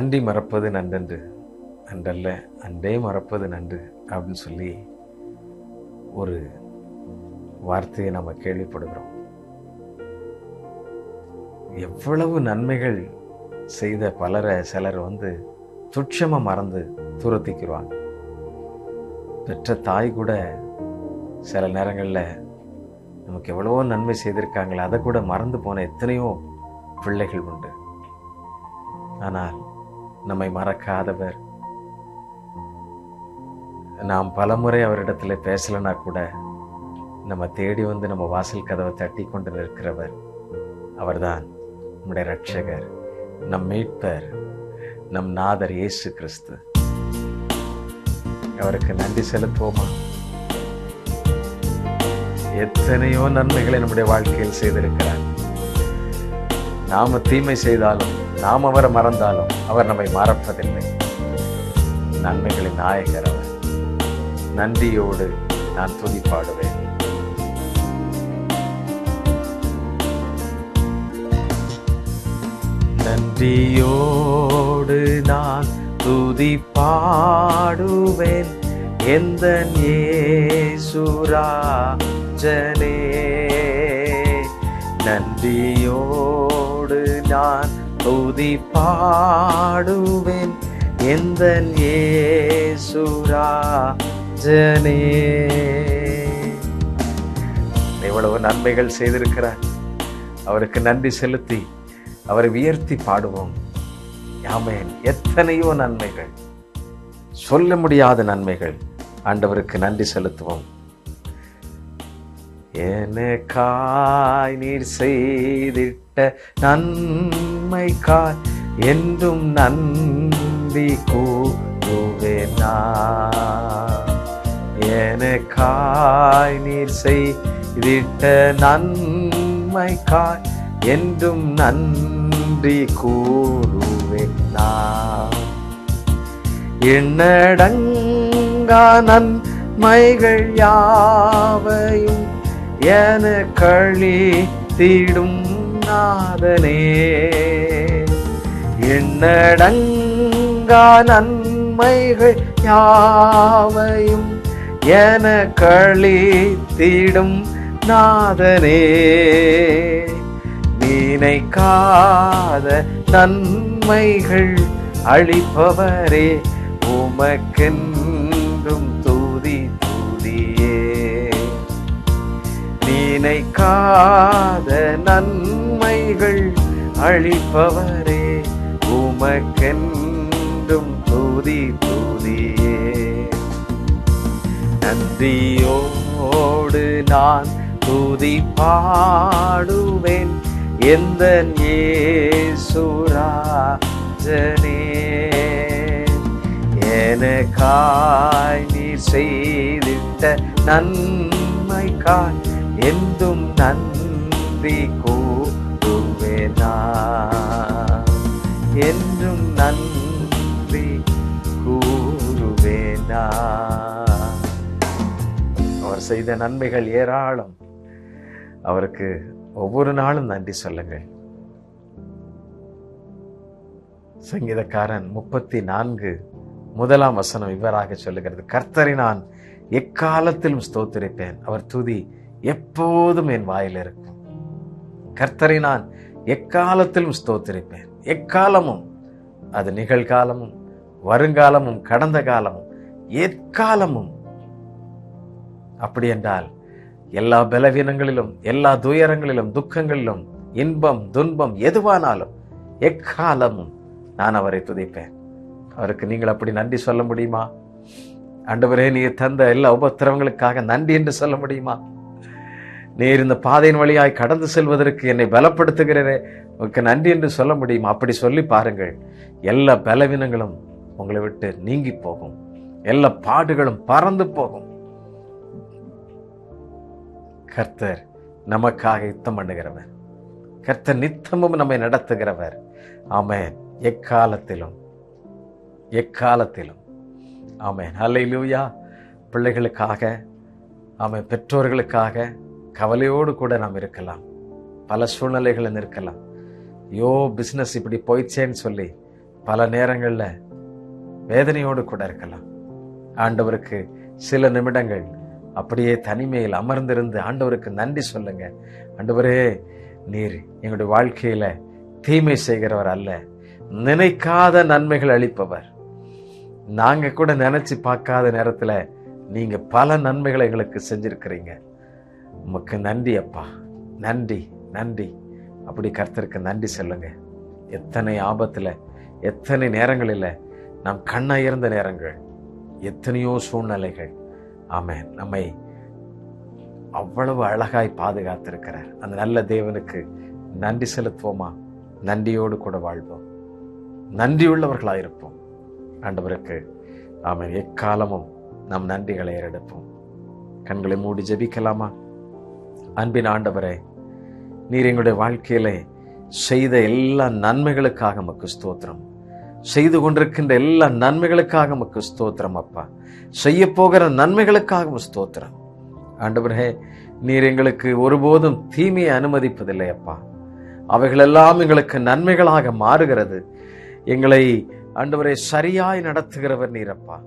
அன்றி மறப்பது நன்றன்று, அன்றல்ல அன்றே மறப்பது நன்று அப்படின்னு சொல்லி ஒரு வார்த்தையை நம்ம கேள்விப்படுகிறோம். எவ்வளவு நன்மைகள் செய்த பலரை சிலர் துட்சமாக மறந்து துரத்திக்கிறாங்க. பெற்ற தாய் கூட சில நேரங்களில் நமக்கு எவ்வளவோ நன்மை செய்திருக்காங்களே அதை கூட மறந்து போன எத்தனையோ பிள்ளைகள் உண்டு. ஆனால் நம்மை மறக்காதவர், நாம் பலமுறை அவரிடத்தில் பேசலைன்னா கூட நம்ம தேடி நம்ம வாசல் கதவை தட்டி கொண்டு நிற்கிறவர் அவர்தான் நம்முடைய இரட்சகர், நம் மீட்பர், நம் நாதர் இயேசு கிறிஸ்து. அவருக்கு நன்றி செலுத்துவோமா? எத்தனையோ நன்மைகளை நம்முடைய வாழ்க்கையில் செய்திருக்கிறார். நாம தீமை செய்தாலும், நாம் அவரை மறந்தாலும் அவர் நம்மை மறப்பதில்லை. நன்மைகளின் நாயகர் அவர். நன்றியோடு நான் துதி பாடுவேன். நன்றியோடு நான் துதி பாடுவேன் எந்தன் இயேசுராஜனே. நன்றியோடு நான் துதி பாடுவேன் எந்தன் இயேசுராஜனே. எவ்வளவு நன்மைகள் செய்திருக்கிறார். அவருக்கு நன்றி செலுத்தி அவரை உயர்த்தி பாடுவோம். ஆமென். எத்தனையோ நன்மைகள், சொல்ல முடியாத நன்மைகள். ஆண்டவருக்கு நன்றி செலுத்துவோம். எனக்காய் நீர் செய்திட்ட நன்மைக்காய் என்றும் நன்றி கூறுவேன் நான். எனக்காய் நீர் செய்திட்ட நன்மைக்காய் என்றும் நன்றி கூறுவேன் நான். எண்ணடங்கா நன்மைகள் யாவையும் எனக்களித்திடும் நாதனே. எண்ணடங்கா நன்மைகள் யாவையும் எனக்களித்திடும் நாதனே. நினைக்காத நன்மைகள் அளிப்பவரே, உமக்கென்றும் துதி துதியே. நினைக்காத நன்மைகள் அளிப்பவரே, உமக்கென்றும் துதி துதியே. நன்றியோடு நான் துதி பாடுவேன் எந்தன் இயேசுராஜனே. எனக்காய் நீர் செய்திட்ட நன்மைக்காய் என்றும் நன்றி கூறுவேன் நான். என்றும் நன்றி கூறுவேன் நான். அவர் செய்த நன்மைகள் ஏராளம். அவருக்கு ஒவ்வொரு நாளும் நன்றி சொல்லுங்கள். சங்கீதக்காரன் 34:1 இவ்வாறாக சொல்லுகிறது, கர்த்தரை நான் எக்காலத்திலும் ஸ்தோத்திரிப்பேன், அவர் துதி எப்போதும் என் வாயில் இருக்கும். கர்த்தரை நான் எக்காலத்திலும் ஸ்தோத்திரிப்பேன். எக்காலமும், அது நிகழ்காலமும் வருங்காலமும் கடந்த காலமும் எக்காலமும். அப்படி என்றால் எல்லா பலவீனங்களிலும், எல்லா துயரங்களிலும், துக்கங்களிலும், இன்பம் துன்பம் எதுவானாலும் எக்காலமும் நான் அவரை துதிப்பேன். அவருக்கு நீங்கள் அப்படி நன்றி சொல்ல முடியுமா? ஆண்டவரே, நீர் தந்த எல்லா உபத்திரவங்களுக்காக நன்றி என்று சொல்ல முடியுமா? நீர் இந்த பாதையின் வழியாய் கடந்து செல்வதற்கு என்னை பலப்படுத்துகிறே, உங்களுக்கு நன்றி என்று சொல்ல முடியுமா? அப்படி சொல்லி பாருங்கள். எல்லா பலவீனங்களும் உங்களை விட்டு நீங்கி போகும். எல்லா பாடுகளும் பறந்து போகும். கர்த்தர் நமக்காக யுத்தம் பண்ணுகிறவர். கர்த்தர் நித்தமும் நம்மை நடத்துகிறவர். ஆமென். எக்காலத்திலும் எக்காலத்திலும். ஆமென். ஹல்லேலூயா. பிள்ளைகளுக்காக, ஆமென், பெற்றோர்களுக்காக கவலையோடு கூட நாம் இருக்கலாம். பல சூழ்நிலைகளில் இருக்கலாம். ஐயோ, பிஸ்னஸ் இப்படி போயிடுச்சேன்னு சொல்லி பல நேரங்கள்ல வேதனையோடு கூட இருக்கலாம். ஆண்டவருக்கு சில நிமிடங்கள் அப்படியே தனிமையில் அமர்ந்திருந்து ஆண்டவருக்கு நன்றி சொல்லுங்க. ஆண்டவரே, நீர் எங்களுடைய வாழ்க்கையில தீமை செய்கிறவர் அல்ல, நினைக்காத நன்மைகள் அளிப்பவர். நாங்க கூட நினைச்சு பார்க்காத நேரத்துல நீங்க பல நன்மைகளை எங்களுக்கு செஞ்சிருக்கிறீங்க. உமக்கு நன்றி அப்பா, நன்றி நன்றி. அப்படி கர்த்தருக்கு நன்றி சொல்லுங்க. எத்தனை ஆபத்துல, எத்தனை நேரங்களில் நாம் கண்ணயர்ந்த நேரங்கள், எத்தனையோ சூழ்நிலைகள், ஆமென், நம்மை அவ்வளவு அழகாய் பாதுகாத்திருக்கிறார். அந்த நல்ல தேவனுக்கு நன்றி செலுத்துவோமா? நன்றியோடு கூட வாழ்வோம், நன்றியுள்ளவர்களாயிருப்போம். ஆண்டவருக்கு ஆமென் எக்காலமும் நம் நன்றிகளை ஏறெடுப்போம். கண்களை மூடி ஜெபிக்கலாமா? அன்பின் ஆண்டவரே, நீர் எங்களுடைய வாழ்க்கையிலே செய்த எல்லா நன்மைகளுக்காக உமக்கு ஸ்தோத்திரம். செய்து கொண்டிருக்கின்ற எல்லா நன்மைகளுக்காக உமக்கு ஸ்தோத்திரம் அப்பா. செய்ய போகிற நன்மைகளுக்காக ஸ்தோத்திரம். ஆண்டவரே, நீர் எங்களுக்கு ஒருபோதும் தீமையை அனுமதிப்பதில்லை அப்பா. அவைகளெல்லாம் எங்களுக்கு நன்மைகளாக மாறுகிறது. எங்களை ஆண்டவரே சரியாய் நடத்துகிறவர் நீரப்பா.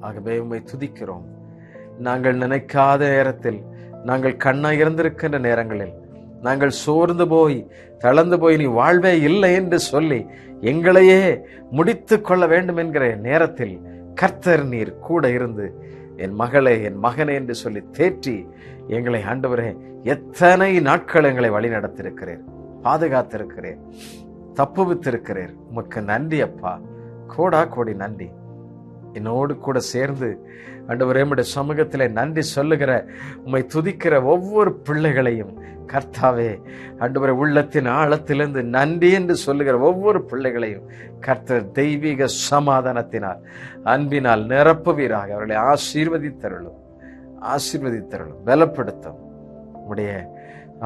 ஆகவே உம்மை துதிக்கிறோம். நாங்கள் நினைக்காத நேரத்தில், நாங்கள் கண்ணயர்ந்திருக்கின்ற நேரங்களில், நாங்கள் சோர்ந்து போய் தளர்ந்து போய் நீ வாழ்வே இல்லை என்று சொல்லி எங்களையே முடித்து கொள்ள வேண்டும் என்கிற நேரத்தில் கர்த்தர் நீர் கூட இருந்து என் மகளே, என் மகனே என்று சொல்லி தேற்றி எங்களை ஆண்டவரே எத்தனை நாட்கள் எங்களை வழி நடத்திருக்கிறீர், பாதுகாத்திருக்கிறீர், தப்புவித்திருக்கிறீர். உமக்கு நன்றி அப்பா, கோடா கோடி நன்றி. என்னோடு கூட சேர்ந்து ஆண்டவரே உம்முடைய சமூகத்திலே நன்றி சொல்லுகிற, உம்மை துதிக்கிற ஒவ்வொரு பிள்ளைகளையும் கர்த்தாவே ஆண்டவரே உள்ளத்தின் ஆழத்திலிருந்து நன்றி என்று சொல்லுகிற ஒவ்வொரு பிள்ளைகளையும் கர்த்தர் தெய்வீக சமாதானத்தினால், அன்பினால் நிரப்புவீராக. அவர்களை ஆசீர்வதித்தருளும், பலப்படுத்தும். உம்முடைய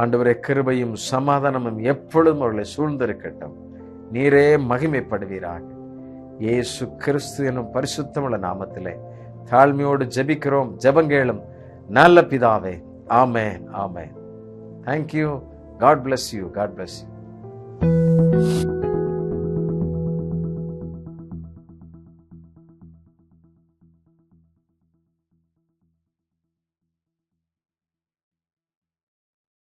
ஆண்டவரே கிருபையும் சமாதானமும் எப்பொழுதும் அவர்களை சூழ்ந்திருக்கட்டும். நீரே மகிமைப்படுவீராக. இயேசு கிறிஸ்து எனும் பரிசுத்தமுள்ள நாமத்திலே தாழ்மையோடு ஜெபிக்கிறோம், ஜெபங்கேளும் நல்ல பிதாவே. ஆமென், ஆமென். Thank you. God bless you. God bless you.